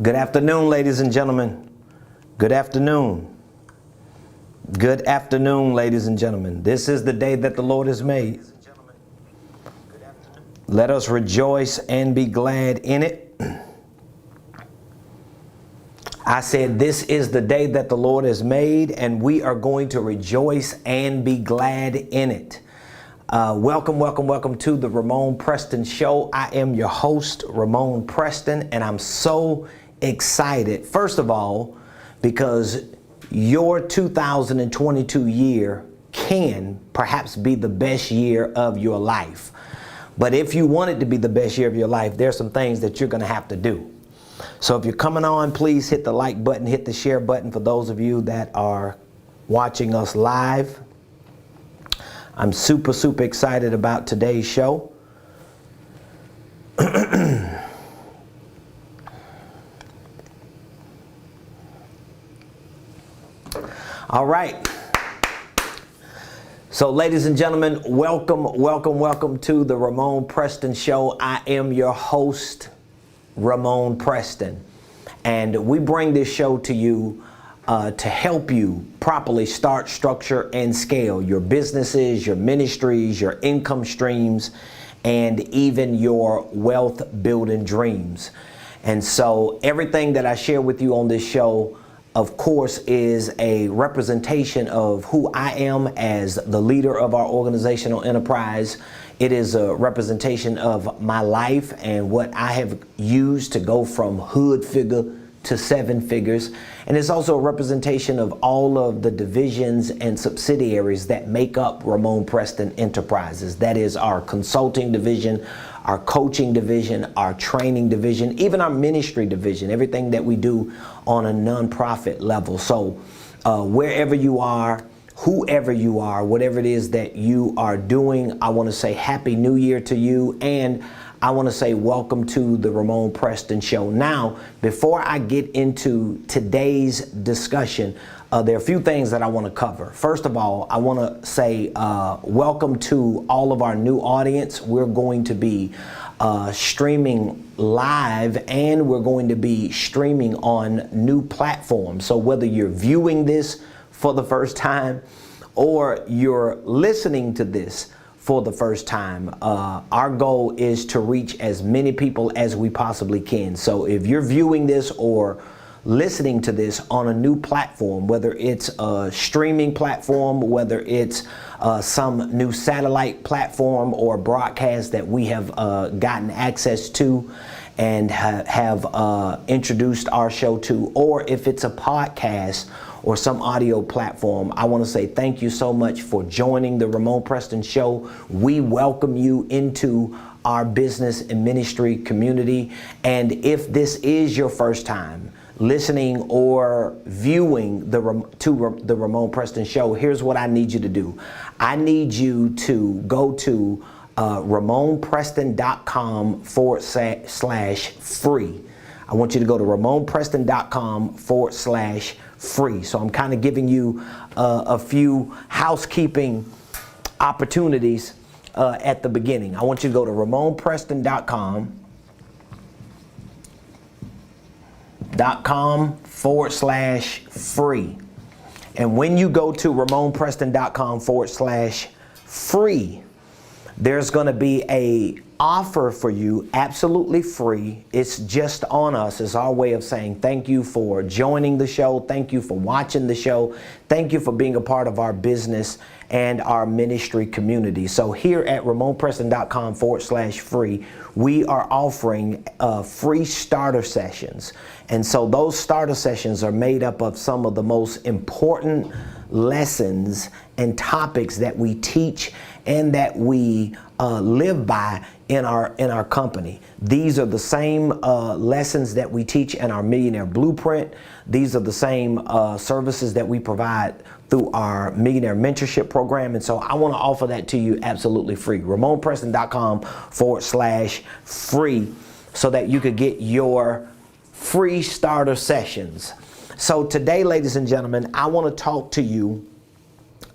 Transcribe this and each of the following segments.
Good afternoon, ladies and gentlemen. Good afternoon. Good afternoon, ladies and gentlemen. This is the day that the Lord has made. Let us rejoice and be glad in it. I said, this is the day that the Lord has made, and we are going to rejoice and be glad in it. Welcome to the Ramon Preston Show. I am your host, Ramon Preston, and I'm so excited, first of all, because your 2022 year can perhaps be the best year of your life. But if you want it to be the best year of your life, there's some things that you're going to have to do. So if you're coming on, please hit the like button, hit the share button for those of you that are watching us live. I'm super excited about today's show. All right. So ladies and gentlemen, welcome to the Ramon Preston Show. I am your host, Ramon Preston, and we bring this show to you to help you properly start, structure, and scale your businesses, your ministries, your income streams, and even your wealth building dreams. And so everything that I share with you on this show, of course, is a representation of who I am as the leader of our organizational enterprise. It is a representation of my life and what I have used to go from hood figure to seven figures. And it's also a representation of all of the divisions and subsidiaries that make up Ramon Preston Enterprises. That is our consulting division, our coaching division, our training division, even our ministry division, everything that we do on a nonprofit level. So wherever you are, whoever you are, whatever it is that you are doing, I want to say Happy New Year to you, and I want to say welcome to the Ramon Preston Show. Now, before I get into today's discussion, there are a few things that I want to cover. First of all, I want to say welcome to all of our new audience. We're going to be streaming live, and we're going to be streaming on new platforms. So whether you're viewing this for the first time or you're listening to this for the first time, our goal is to reach as many people as we possibly can. So if you're viewing this or listening to this on a new platform, whether it's a streaming platform, whether it's some new satellite platform or broadcast that we have gotten access to and have introduced our show to, or if it's a podcast or some audio platform, I want to say thank you so much for joining the Ramon Preston Show. We welcome you into our business and ministry community. And if this is your first time listening or viewing the Ramon Preston Show, here's what I need you to do. I need you to go to RamonPreston.com/free. I want you to go to RamonPreston.com/free. So I'm kind of giving you a few housekeeping opportunities at the beginning. I want you to go to RamonPreston.com/free. And when you go to RamonPreston.com/free, there's going to be a offer for you, absolutely free. It's just on us. It's our way of saying thank you for joining the show. Thank you for watching the show. Thank you for being a part of our business and our ministry community. So here at RamonPreston.com/free, we are offering free starter sessions. And so those starter sessions are made up of some of the most important lessons and topics that we teach and that we live by in our company. These are the same lessons that we teach in our Millionaire Blueprint. These are the same services that we provide through our Millionaire Mentorship program. And so I want to offer that to you absolutely free. RamonPreston.com/free, so that you could get your free starter sessions. So today, ladies and gentlemen, I want to talk to you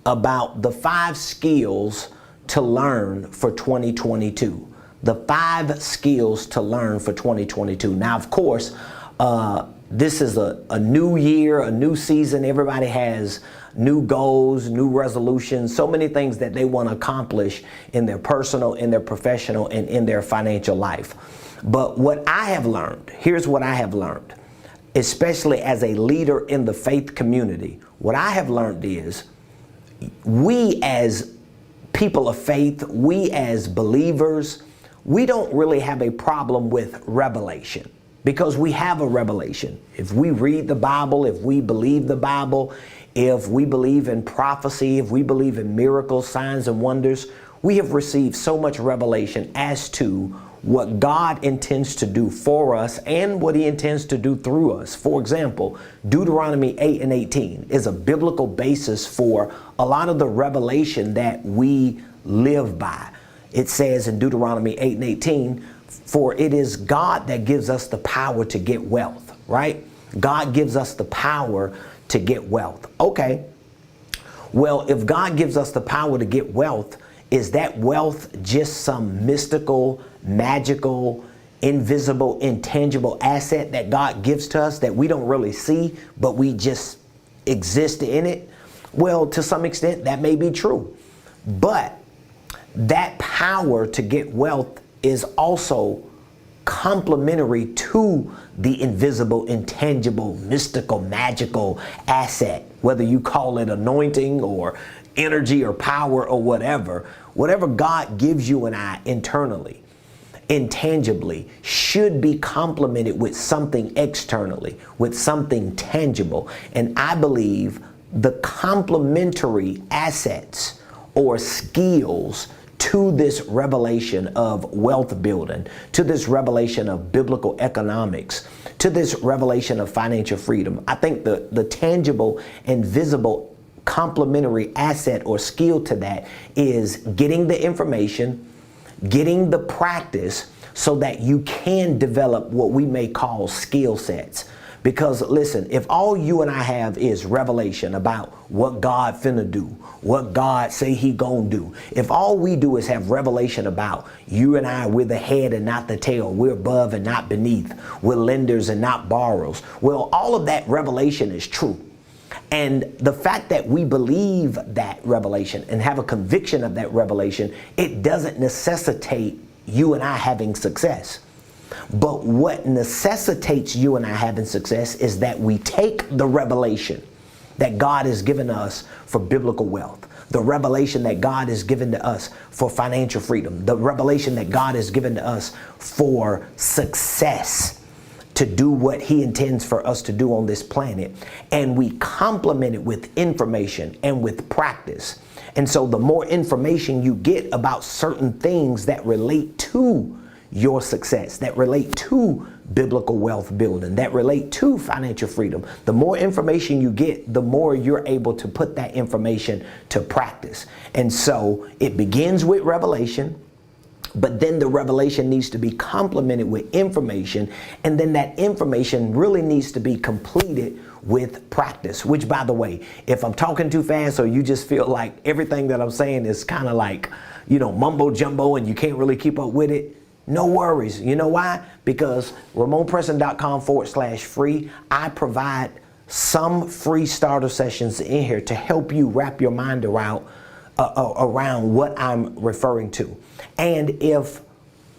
about the 5 skills to learn for 2022. The 5 skills to learn for 2022. Now, of course, This is a new year, a new season. Everybody has new goals, new resolutions, so many things that they want to accomplish in their personal, in their professional, and in their financial life. But what I have learned, here's what I have learned, especially as a leader in the faith community. What I have learned is we as people of faith, we as believers, we don't really have a problem with revelation because we have a revelation. If we read the Bible, if we believe the Bible, if we believe in prophecy, if we believe in miracles, signs, and wonders, we have received so much revelation as to what God intends to do for us and what he intends to do through us. For example, Deuteronomy 8:18 is a biblical basis for a lot of the revelation that we live by. It says in Deuteronomy 8:18, for it is God that gives us the power to get wealth, right? God gives us the power to get wealth. Okay. Well, if God gives us the power to get wealth, is that wealth just some mystical, magical, invisible, intangible asset that God gives to us that we don't really see, but we just exist in it? Well, to some extent, that may be true. But that power to get wealth is also complementary to the invisible, intangible, mystical, magical asset, whether you call it anointing or energy or power or whatever God gives you and I internally, intangibly, should be complemented with something externally, with something tangible. And I believe the complementary assets or skills to this revelation of wealth building, to this revelation of biblical economics, to this revelation of financial freedom, I think the tangible and visible complementary asset or skill to that is getting the information, getting the practice so that you can develop what we may call skill sets. Because listen, if all you and I have is revelation about what God finna do, what God say he gonna do, if all we do is have revelation about you and I, we're the head and not the tail, we're above and not beneath, we're lenders and not borrowers, well, all of that revelation is true. And the fact that we believe that revelation and have a conviction of that revelation, it doesn't necessitate you and I having success. But what necessitates you and I having success is that we take the revelation that God has given us for biblical wealth, the revelation that God has given to us for financial freedom, the revelation that God has given to us for success, to do what he intends for us to do on this planet. And we complement it with information and with practice. And so the more information you get about certain things that relate to your success, that relate to biblical wealth building, that relate to financial freedom, the more information you get, the more you're able to put that information to practice. And so it begins with revelation, but then the revelation needs to be complemented with information, and then that information really needs to be completed with practice, which, by the way, if I'm talking too fast or you just feel like everything that I'm saying is kind of like, mumbo jumbo and you can't really keep up with it, no worries. You know why? Because RamonPreston.com/free, I provide some free starter sessions in here to help you wrap your mind around what I'm referring to. And if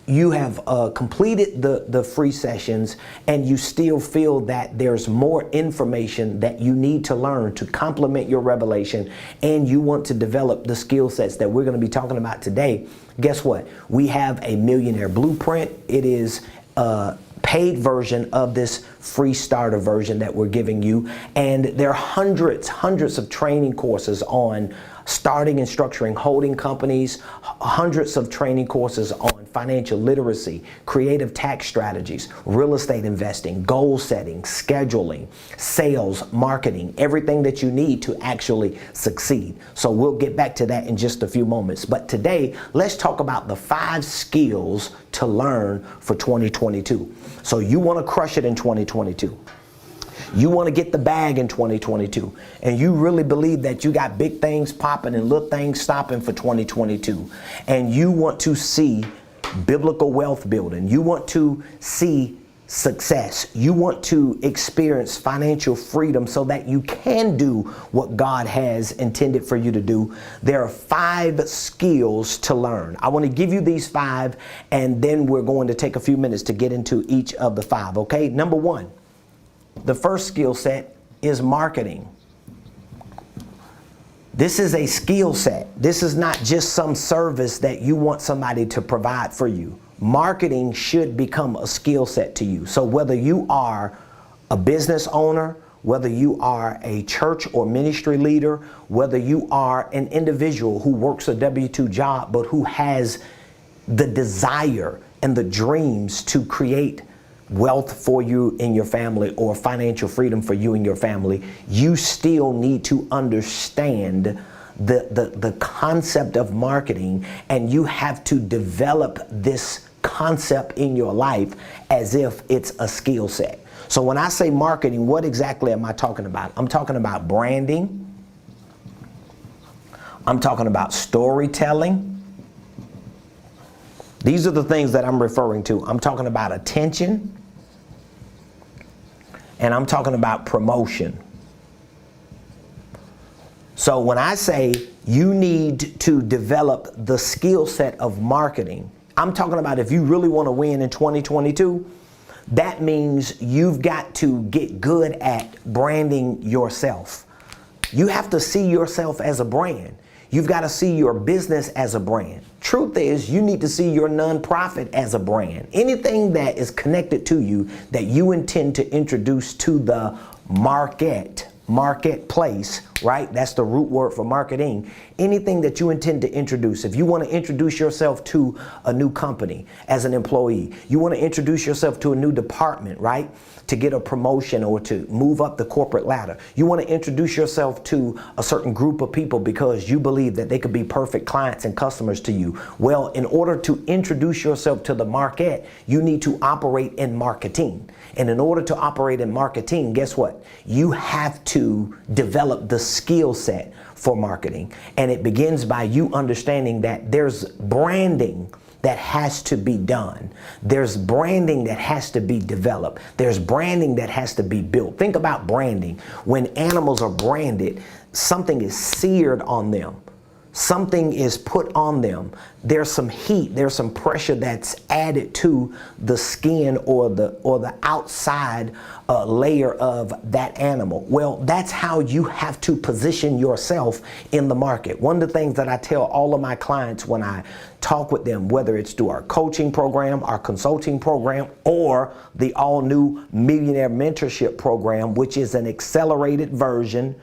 you have completed the free sessions and you still feel that there's more information that you need to learn to complement your revelation, and you want to develop the skill sets that we're going to be talking about today, guess what? We have a Millionaire Blueprint. It is a paid version of this free starter version that we're giving you. And there are hundreds of training courses on starting and structuring holding companies, hundreds of training courses on financial literacy, creative tax strategies, real estate investing, goal setting, scheduling, sales, marketing, everything that you need to actually succeed. So we'll get back to that in just a few moments. But today, let's talk about the 5 skills to learn for 2022. So you want to crush it in 2022. You want to get the bag in 2022, and you really believe that you got big things popping and little things stopping for 2022, and you want to see biblical wealth building. You want to see success. You want to experience financial freedom so that you can do what God has intended for you to do. There are 5 skills to learn. I want to give you these 5, and then we're going to take a few minutes to get into each of the 5, okay? Number 1, the first skill set is marketing. This is a skill set. This is not just some service that you want somebody to provide for you. Marketing should become a skill set to you. So whether you are a business owner, whether you are a church or ministry leader, whether you are an individual who works a W-2 job but who has the desire and the dreams to create wealth for you and your family, or financial freedom for you and your family, you still need to understand the concept of marketing, and you have to develop this concept in your life as if it's a skill set. So when I say marketing, what exactly am I talking about? I'm talking about branding. I'm talking about storytelling. These are the things that I'm referring to. I'm talking about attention, and I'm talking about promotion. So when I say you need to develop the skill set of marketing, I'm talking about if you really want to win in 2022, that means you've got to get good at branding yourself. You have to see yourself as a brand. You've got to see your business as a brand. Truth is, you need to see your nonprofit as a brand. Anything that is connected to you that you intend to introduce to the marketplace, right? That's the root word for marketing. Anything that you intend to introduce. If you want to introduce yourself to a new company as an employee, you want to introduce yourself to a new department, right? To get a promotion or to move up the corporate ladder. You want to introduce yourself to a certain group of people because you believe that they could be perfect clients and customers to you. Well, in order to introduce yourself to the market, you need to operate in marketing. And in order to operate in marketing, guess what? You have to develop the skill set for marketing. And it begins by you understanding that there's branding that has to be done. There's branding that has to be developed. There's branding that has to be built. Think about branding. When animals are branded, something is seared on them. Something is put on them. There's some heat, there's some pressure that's added to the skin or the outside layer of that animal. Well, that's how you have to position yourself in the market. One of the things that I tell all of my clients when I talk with them, whether it's through our coaching program, our consulting program, or the all-new Millionaire Mentorship program, which is an accelerated version,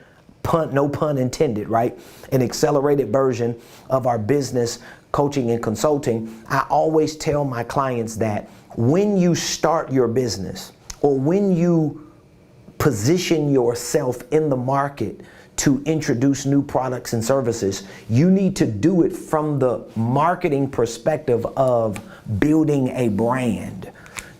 no pun intended, right? An accelerated version of our business coaching and consulting. I always tell my clients that when you start your business or when you position yourself in the market to introduce new products and services, you need to do it from the marketing perspective of building a brand.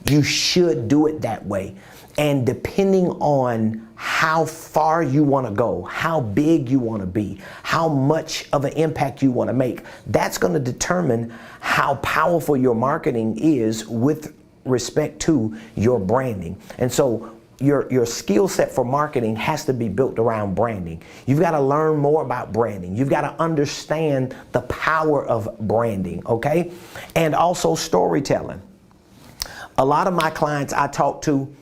You should do it that way. And depending on how far you want to go, how big you want to be, how much of an impact you want to make, that's going to determine how powerful your marketing is with respect to your branding. And so your skill set for marketing has to be built around branding. You've got to learn more about branding. You've got to understand the power of branding, okay? And also storytelling. A lot of my clients I talk to,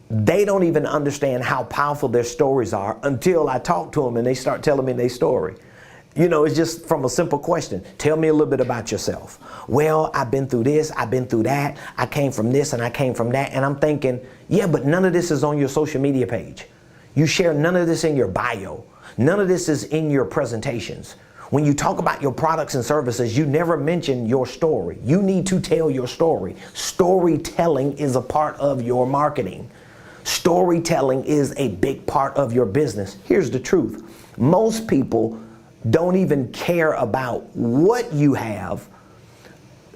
they don't even understand how powerful their stories are until I talk to them and they start telling me their story. You know, it's just from a simple question. Tell me a little bit about yourself. Well, I've been through this, I've been through that, I came from this and I came from that. And I'm thinking, yeah, but none of this is on your social media page. You share none of this in your bio. None of this is in your presentations. When you talk about your products and services, you never mention your story. You need to tell your story. Storytelling is a part of your marketing. Storytelling is a big part of your business. Here's the truth. Most people don't even care about what you have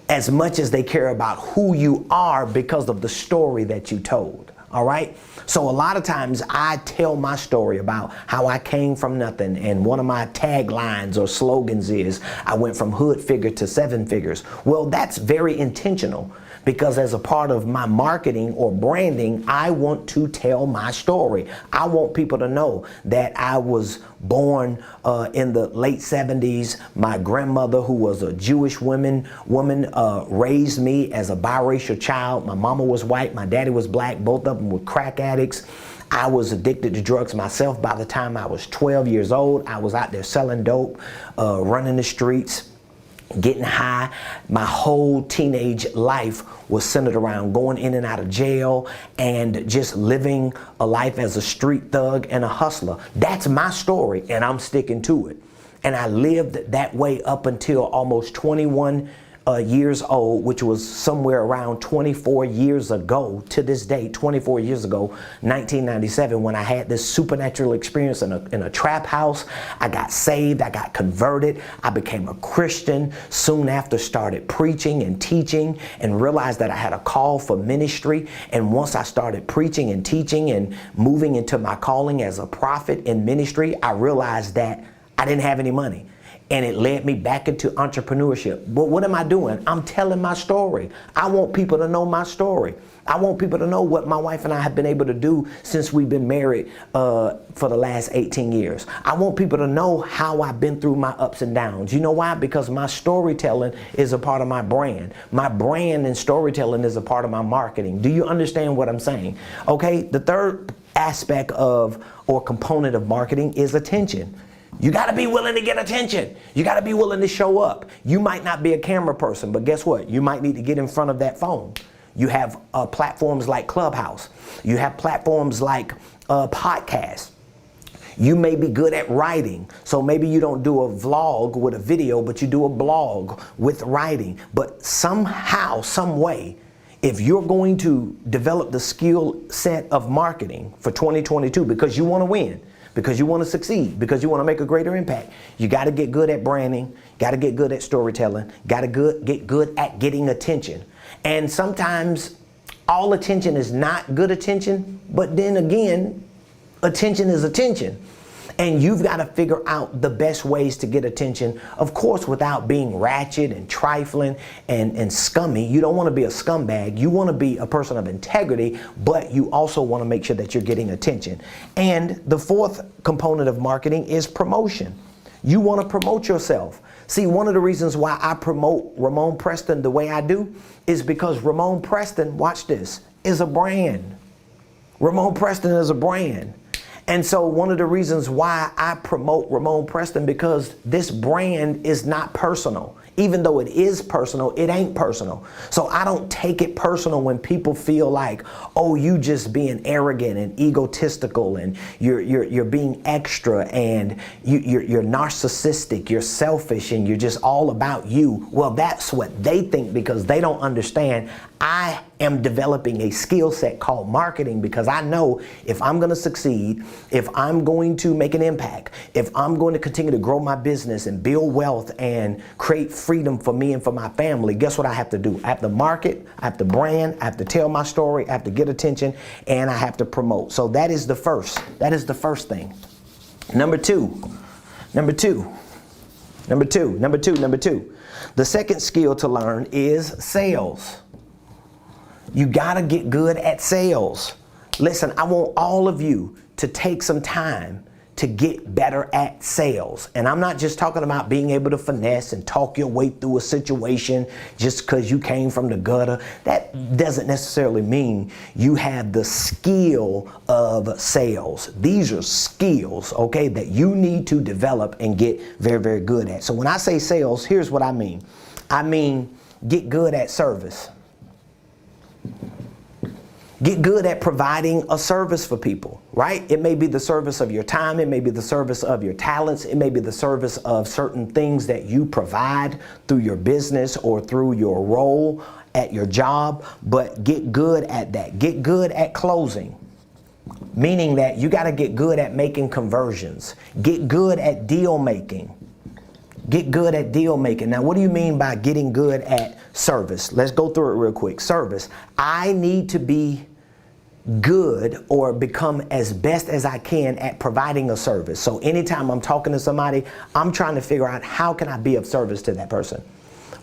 as much as they care about who you are because of the story that you told. All right? So a lot of times I tell my story about how I came from nothing, and one of my taglines or slogans is, I went from hood figure to seven figures. Well, that's very intentional Because as a part of my marketing or branding, I want to tell my story. I want people to know that I was born in the late 70s. My grandmother, who was a Jewish woman, raised me as a biracial child. My mama was white, my daddy was black, both of them were crack addicts. I was addicted to drugs myself. By the time I was 12 years old, I was out there selling dope, running the streets, getting high. My whole teenage life was centered around going in and out of jail and just living a life as a street thug and a hustler. That's my story, and I'm sticking to it. And I lived that way up until almost 21 years old, which was somewhere around 24 years ago to this day, 24 years ago, 1997, when I had this supernatural experience in a trap house. I got saved, I got converted, I became a Christian, soon after started preaching and teaching and realized that I had a call for ministry. And once I started preaching and teaching and moving into my calling as a prophet in ministry, I realized that I didn't have any money. And it led me back into entrepreneurship. But what am I doing? I'm telling my story. I want people to know my story. I want people to know what my wife and I have been able to do since we've been married for the last 18 years. I want people to know how I've been through my ups and downs. You know why? Because my storytelling is a part of my brand. My brand and storytelling is a part of my marketing. Do you understand what I'm saying? Okay, the third aspect of or component of marketing is attention. You got to be willing to get attention. You got to be willing to show up. You might not be a camera person, but guess what? You might need to get in front of that phone. You have platforms like Clubhouse. You have platforms like podcasts. You may be good at writing. So maybe you don't do a vlog with a video, but you do a blog with writing. But somehow, some way, if you're going to develop the skill set of marketing for 2022 because you want to win, because you want to succeed, because you want to make a greater impact, you got to get good at branding, got to get good at storytelling, got to get good at getting attention. And sometimes all attention is not good attention, but then again, attention is attention. And you've got to figure out the best ways to get attention, of course, without being ratchet and trifling and scummy. You don't want to be a scumbag. You want to be a person of integrity, but you also want to make sure that you're getting attention. And the fourth component of marketing is promotion. You want to promote yourself. See, one of the reasons why I promote Ramon Preston the way I do is because Ramon Preston, watch this, is a brand. Ramon Preston is a brand. And so one of the reasons why I promote Ramon Preston, because this brand is not personal. Even though it is personal, it ain't personal. So I don't take it personal when people feel like, oh, you just being arrogant and egotistical and you're being extra and you're narcissistic, you're selfish and you're just all about you. Well, that's what they think because they don't understand. I am developing a skill set called marketing because I know if I'm going to succeed, if I'm going to make an impact, if I'm going to continue to grow my business and build wealth and create freedom for me and for my family, guess what I have to do? I have to market, I have to brand, I have to tell my story, I have to get attention, and I have to promote. So that is the first. That is the first thing. Number two. The second skill to learn is sales. You gotta get good at sales. Listen, I want all of you to take some time to get better at sales. And I'm not just talking about being able to finesse and talk your way through a situation just because you came from the gutter. That doesn't necessarily mean you have the skill of sales. These are skills, okay, that you need to develop and get very, very good at. So when I say sales, here's what I mean. I mean, get good at service. Get good at providing a service for people, right? It may be the service of your time. It may be the service of your talents. It may be the service of certain things that you provide through your business or through your role at your job, but get good at that. Get good at closing, meaning that you got to get good at making conversions. Get good at deal making. Get good at deal making. Now, what do you mean by getting good at service? Let's go through it real quick. Service. I need to be good or become as best as I can at providing a service. So anytime I'm talking to somebody, I'm trying to figure out how can I be of service to that person.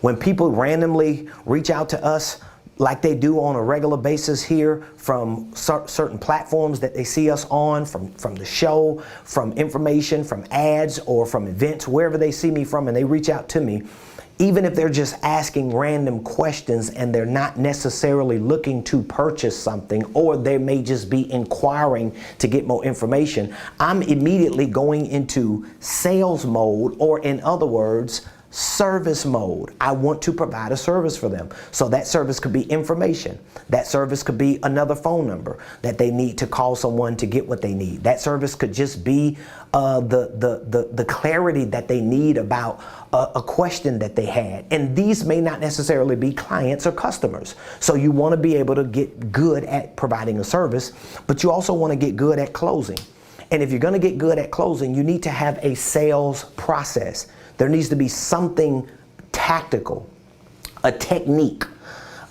When people randomly reach out to us, like they do on a regular basis here from certain platforms that they see us on, from the show, from information, from ads, or from events, wherever they see me from and they reach out to me, even if they're just asking random questions and they're not necessarily looking to purchase something, or they may just be inquiring to get more information, I'm immediately going into sales mode, or in other words, service mode. I want to provide a service for them. So that service could be information. That service could be another phone number that they need to call someone to get what they need. That service could just be the clarity that they need about a question that they had. And these may not necessarily be clients or customers. So you want to be able to get good at providing a service, but you also want to get good at closing. And if you're going to get good at closing, you need to have a sales process. There needs to be something tactical, a technique,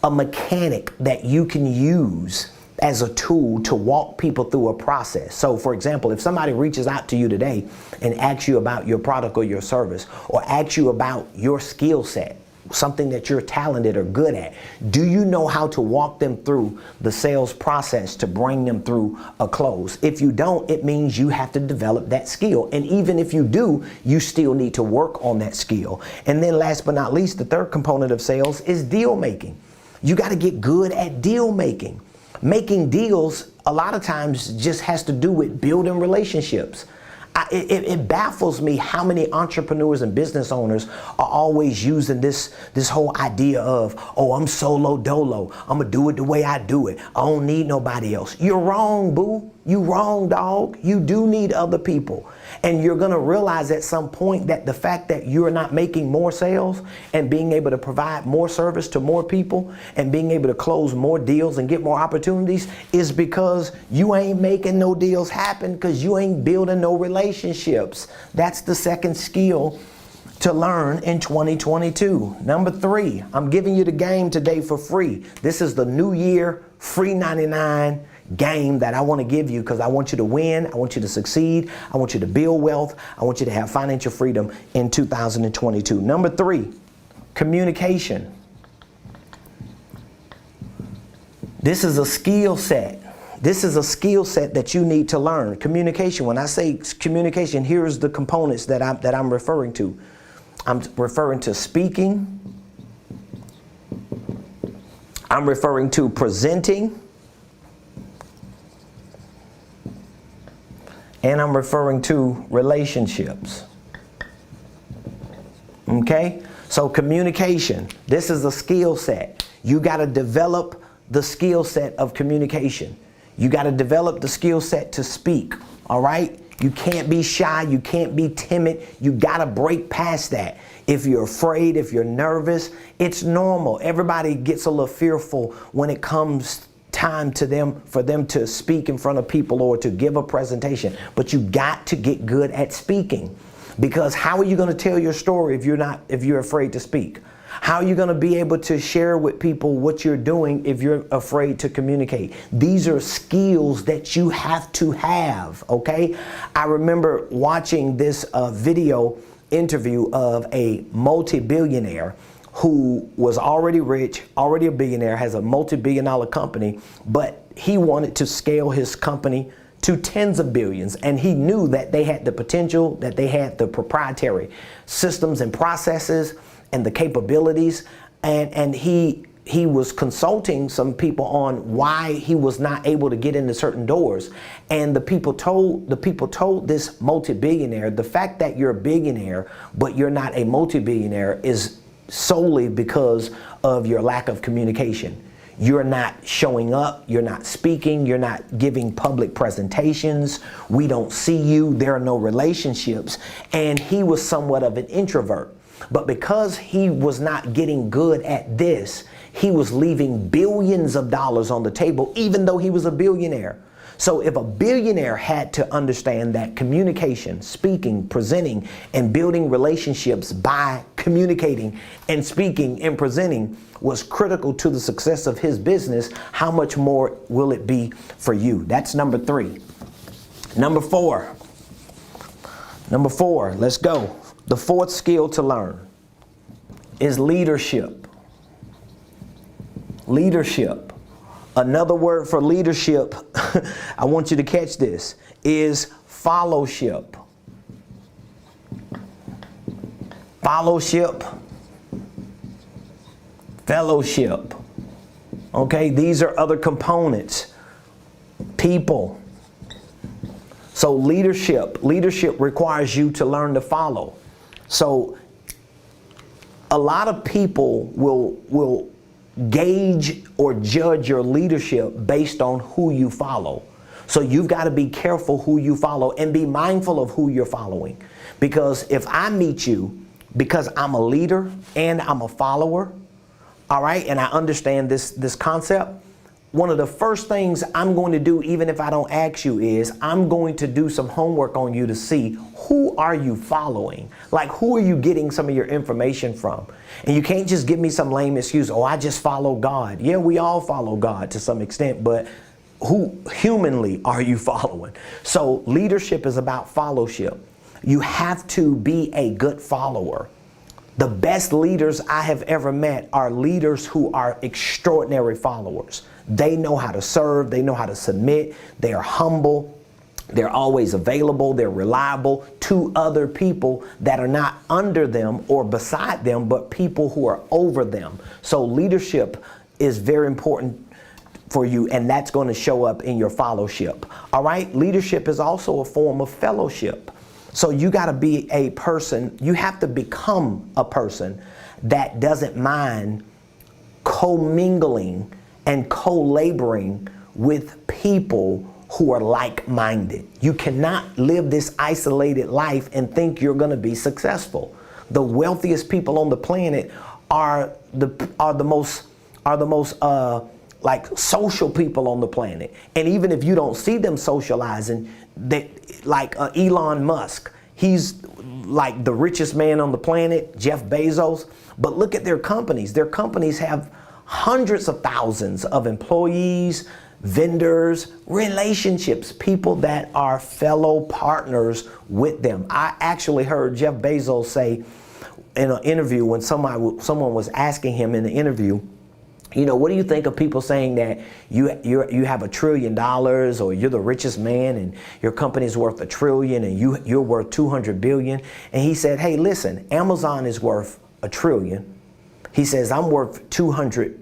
a mechanic that you can use as a tool to walk people through a process. So for example, if somebody reaches out to you today and asks you about your product or your service, or asks you about your skill set, something that you're talented or good at, do you know how to walk them through the sales process to bring them through a close? If you don't, it means you have to develop that skill. And even if you do, you still need to work on that skill. And then last but not least, the third component of sales is deal making. You got to get good at deal making. Making deals a lot of times just has to do with building relationships. It baffles me how many entrepreneurs and business owners are always using this whole idea of, oh, I'm solo dolo. I'm gonna do it the way I do it. I don't need nobody else. You're wrong, boo. You wrong, dog. You do need other people. And you're gonna realize at some point that the fact that you're not making more sales and being able to provide more service to more people and being able to close more deals and get more opportunities is because you ain't making no deals happen, because you ain't building no relationships. That's the second skill to learn in 2022. Number 3, I'm giving you the game today for free. This is the new year, free 99 game that I want to give you, because I want you to win. I want you to succeed. I want you to build wealth. I want you to have financial freedom in 2022. Number 3, communication. This is a skill set. This is a skill set that you need to learn. Communication. When I say communication, here's the components that I'm referring to. I'm referring to speaking. I'm referring to presenting. And I'm referring to relationships. Okay? So communication, this is a skill set. You got to develop the skill set of communication. You got to develop the skill set to speak. All right? You can't be shy. You can't be timid. You got to break past that. If you're afraid, if you're nervous, it's normal. Everybody gets a little fearful when it comes time for them to speak in front of people or to give a presentation. But you got to get good at speaking, because how are you going to tell your story if you're afraid to speak? How are you going to be able to share with people what you're doing if you're afraid to communicate? These are skills that you have to have, okay? I remember watching this video interview of a multi-billionaire who was already rich, already a billionaire, has a multi-billion-dollar company, but he wanted to scale his company to tens of billions. And he knew that they had the potential, that they had the proprietary systems and processes and the capabilities. And he was consulting some people on why he was not able to get into certain doors. And the people told this multi-billionaire, the fact that you're a billionaire, but you're not a multi-billionaire is solely because of your lack of communication. You're not showing up, you're not speaking, you're not giving public presentations, we don't see you, there are no relationships. And he was somewhat of an introvert. But because he was not getting good at this, he was leaving billions of dollars on the table, even though he was a billionaire. So if a billionaire had to understand that communication, speaking, presenting, and building relationships by communicating and speaking and presenting was critical to the success of his business, how much more will it be for you? That's number 3. Number 4, let's go. The 4th skill to learn is leadership. Leadership. Another word for leadership, I want you to catch this, is fellowship. Fellowship. Fellowship. Okay, these are other components. People. So leadership requires you to learn to follow. So a lot of people will gauge or judge your leadership based on who you follow. So you've got to be careful who you follow and be mindful of who you're following. Because if I meet you because I'm a leader and I'm a follower, all right, and I understand this concept, one of the first things I'm going to do, even if I don't ask you, is I'm going to do some homework on you to see who are you following? Like, who are you getting some of your information from? And you can't just give me some lame excuse, oh, I just follow God. Yeah, we all follow God to some extent, but who humanly are you following? So leadership is about fellowship. You have to be a good follower. The best leaders I have ever met are leaders who are extraordinary followers. They know how to serve. They know how to submit. They are humble. They're always available. They're reliable to other people that are not under them or beside them, but people who are over them. So leadership is very important for you, and that's going to show up in your fellowship. All right. Leadership is also a form of fellowship. So you got to be a person, you have to become a person that doesn't mind commingling and co-laboring with people who are like-minded. You cannot live this isolated life and think you're going to be successful. The wealthiest people on the planet are the most like social people on the planet. And even if you don't see them socializing, like Elon Musk, he's like the richest man on the planet, Jeff Bezos. But look at their companies. Their companies have hundreds of thousands of employees, vendors, relationships, people that are fellow partners with them. I actually heard Jeff Bezos say in an interview, when someone was asking him in the interview, you know, what do you think of people saying that you have $1 trillion or you're the richest man and your company's worth $1 trillion and you're worth 200 billion? And he said, hey, listen, Amazon is worth $1 trillion. He says, I'm worth 200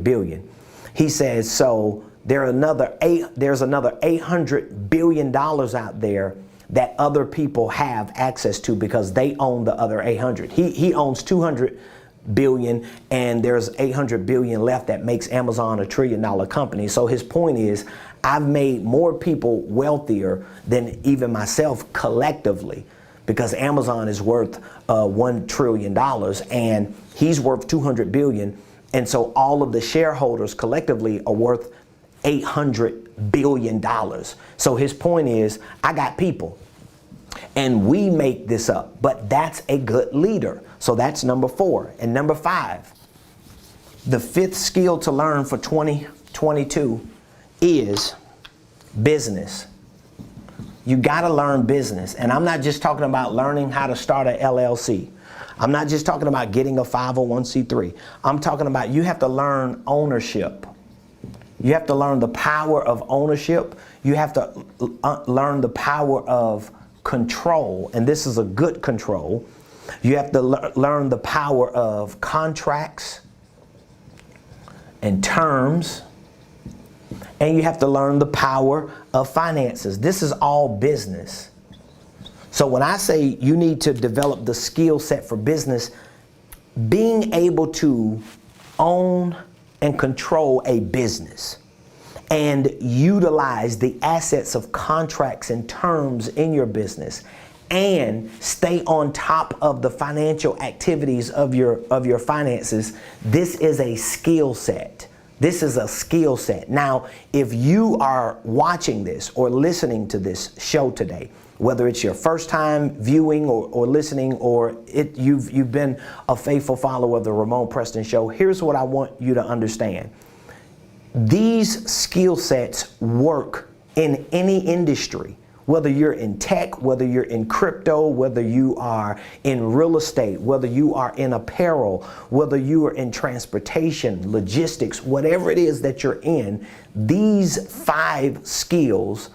billion. He says, so there's another $800 billion out there that other people have access to because they own the other 800. He owns 200 billion and there's 800 billion left that makes Amazon $1 trillion company. So his point is, I've made more people wealthier than even myself collectively, because Amazon is worth $1 trillion and he's worth 200 billion. And so all of the shareholders collectively are worth $800 billion. So his point is, I got people and we make this up, but that's a good leader. So that's number 4. And number 5, the 5th skill to learn for 2022 is business. You got to learn business. And I'm not just talking about learning how to start an LLC. I'm not just talking about getting a 501c3. I'm talking about you have to learn ownership. You have to learn the power of ownership. You have to learn the power of control. And this is a good control. You have to learn the power of contracts and terms. And you have to learn the power of finances. This is all business. So when I say you need to develop the skill set for business, being able to own and control a business and utilize the assets of contracts and terms in your business and stay on top of the financial activities of your finances, this is a skill set. This is a skill set. Now, if you are watching this or listening to this show today, whether it's your first time viewing or listening, or you've been a faithful follower of the Ramon Preston Show, here's what I want you to understand. These skill sets work in any industry, Whether you're in tech, whether you're in crypto, whether you are in real estate, whether you are in apparel, whether you are in transportation, logistics, whatever it is that you're in, these 5 skills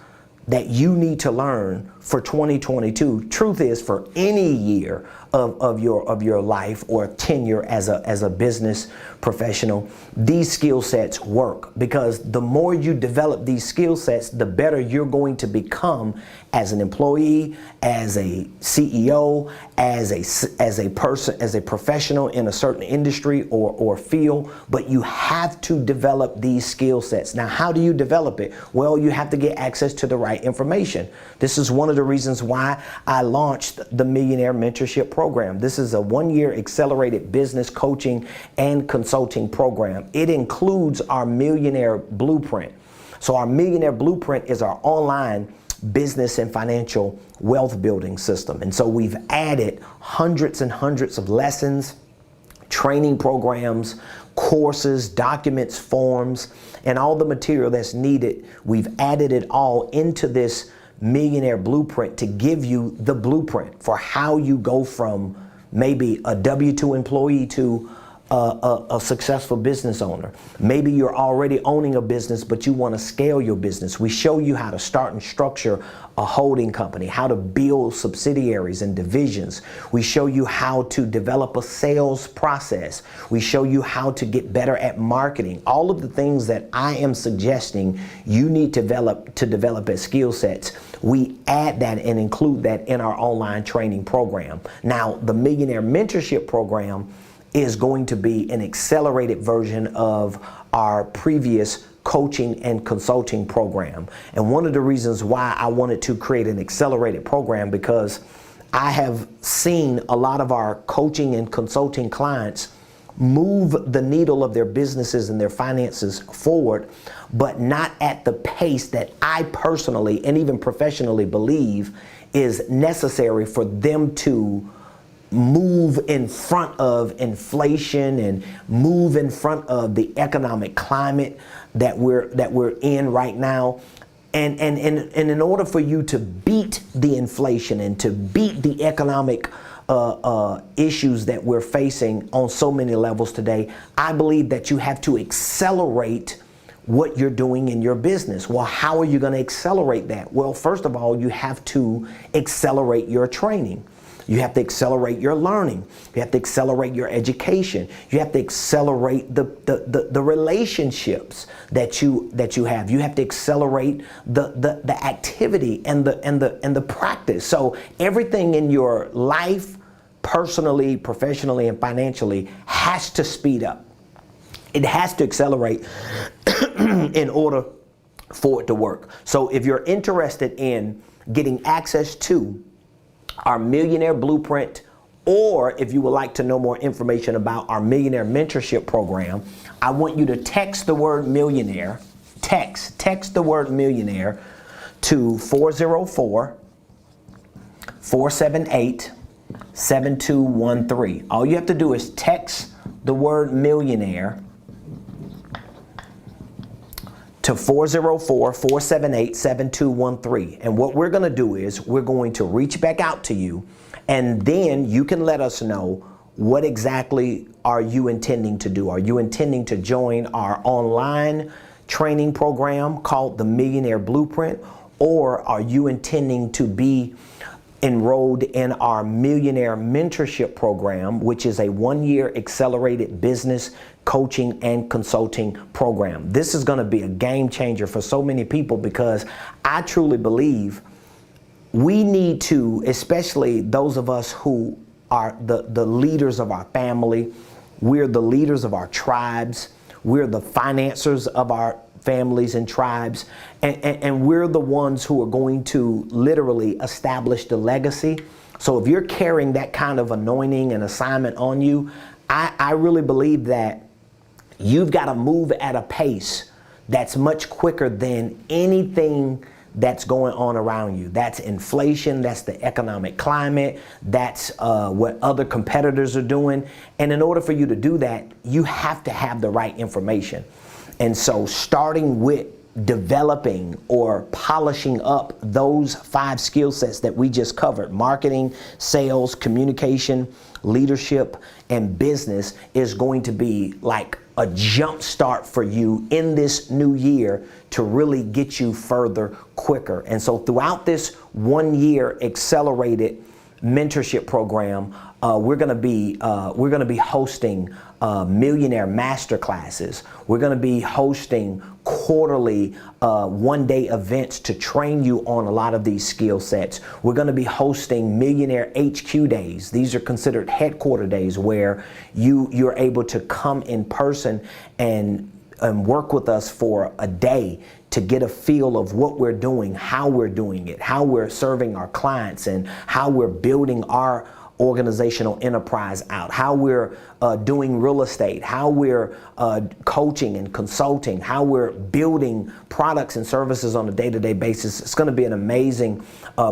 that you need to learn for 2022. Truth is, for any year of your life or tenure as a business professional, these skill sets work, because the more you develop these skill sets, the better you're going to become as an employee, as a CEO, as a person, as a professional in a certain industry or field. But you have to develop these skill sets. Now, how do you develop it? Well, you have to get access to the right information. This is one of the reasons why I launched the Millionaire Mentorship Program. This is a 1-year accelerated business coaching and consulting program. It includes our Millionaire Blueprint. So our Millionaire Blueprint is our online business and financial wealth building system. And so we've added hundreds and hundreds of lessons, training programs, courses, documents, forms, and all the material that's needed. We've added it all into this Millionaire Blueprint to give you the blueprint for how you go from maybe a W-2 employee to a successful business owner. Maybe you're already owning a business, but you want to scale your business. We show you how to start and structure a holding company, how to build subsidiaries and divisions. We show you how to develop a sales process. We show you how to get better at marketing. All of the things that I am suggesting you need to develop as skill sets, we add that and include that in our online training program. Now, the Millionaire Mentorship Program is going to be an accelerated version of our previous coaching and consulting program. And one of the reasons why I wanted to create an accelerated program, because I have seen a lot of our coaching and consulting clients move the needle of their businesses and their finances forward, but not at the pace that I personally and even professionally believe is necessary for them to move in front of inflation and move in front of the economic climate that we're in right now. And in order for you to beat the inflation and to beat the economic issues that we're facing on so many levels today, I believe that you have to accelerate what you're doing in your business. Well, how are you going to accelerate that? Well, first of all, you have to accelerate your training. You have to accelerate your learning. You have to accelerate your education. You have to accelerate the relationships that you have. You have to accelerate the activity and the practice. So everything in your life, personally, professionally, and financially, has to speed up. It has to accelerate in order for it to work. So if you're interested in getting access to our Millionaire Blueprint, or if you would like to know more information about our Millionaire Mentorship Program, I want you to text the word millionaire, text the word millionaire to 404-478-7213. All you have to do is text the word millionaire to 404-478-7213. And what we're going to do is we're going to reach back out to you, and then you can let us know what exactly are you intending to do. Are you intending to join our online training program called the Millionaire Blueprint, or are you intending to be enrolled in our Millionaire Mentorship Program, which is a 1-year accelerated business coaching and consulting program? This is going to be a game changer for so many people, because I truly believe we need to, especially those of us who are the leaders of our family, we're the leaders of our tribes, we're the financiers of our families and tribes, and we're the ones who are going to literally establish the legacy. So if you're carrying that kind of anointing and assignment on you, I really believe that you've got to move at a pace that's much quicker than anything that's going on around you. That's inflation, that's the economic climate, that's what other competitors are doing. And in order for you to do that, you have to have the right information. And so starting with developing or polishing up those 5 skill sets that we just covered: marketing, sales, communication, leadership, and business, is going to be like a jump start for you in this new year to really get you further quicker. And so throughout this 1 year accelerated mentorship program, we're going to be hosting millionaire masterclasses. We're going to be hosting quarterly one-day events to train you on a lot of these skill sets. We're going to be hosting millionaire HQ days. These are considered headquarter days where you're able to come in person and work with us for a day to get a feel of what we're doing, how we're doing it, how we're serving our clients, and how we're building our organizational enterprise out, how we're doing real estate, how we're coaching and consulting, how we're building products and services on a day-to-day basis. It's going to be an amazing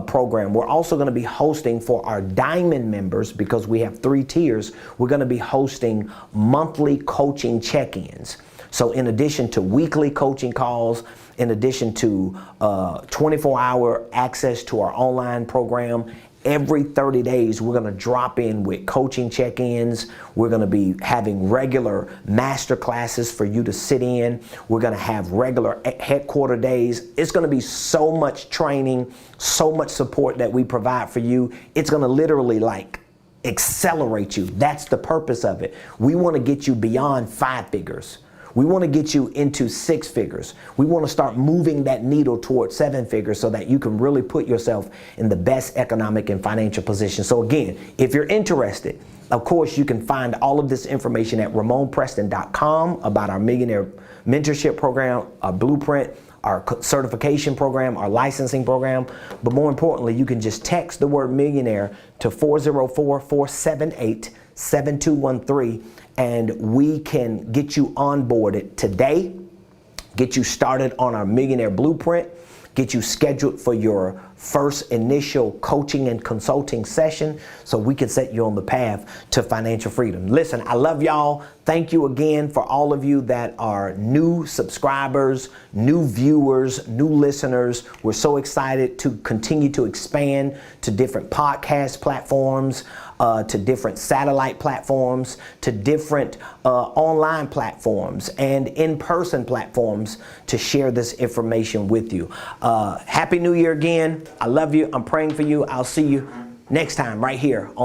program. We're also going to be hosting for our diamond members, because we have 3 tiers. We're going to be hosting monthly coaching check-ins. So in addition to weekly coaching calls, in addition to 24-hour access to our online program, every 30 days, we're going to drop in with coaching check-ins. We're going to be having regular master classes for you to sit in. We're going to have regular headquarter days. It's going to be so much training, so much support that we provide for you. It's going to literally like accelerate you. That's the purpose of it. We want to get you beyond 5 figures. We want to get you into 6 figures. We want to start moving that needle towards 7 figures so that you can really put yourself in the best economic and financial position. So again, if you're interested, of course, you can find all of this information at RamonPreston.com about our Millionaire Mentorship program, our blueprint, our certification program, our licensing program. But more importantly, you can just text the word millionaire to 404-478-7213, and we can get you onboarded today, get you started on our Millionaire Blueprint, get you scheduled for your first initial coaching and consulting session so we can set you on the path to financial freedom. Listen, I love y'all. Thank you again for all of you that are new subscribers, new viewers, new listeners. We're so excited to continue to expand to different podcast platforms, to different satellite platforms, to different online platforms and in-person platforms to share this information with you. Happy New Year again. I love you. I'm praying for you. I'll see you next time right here on the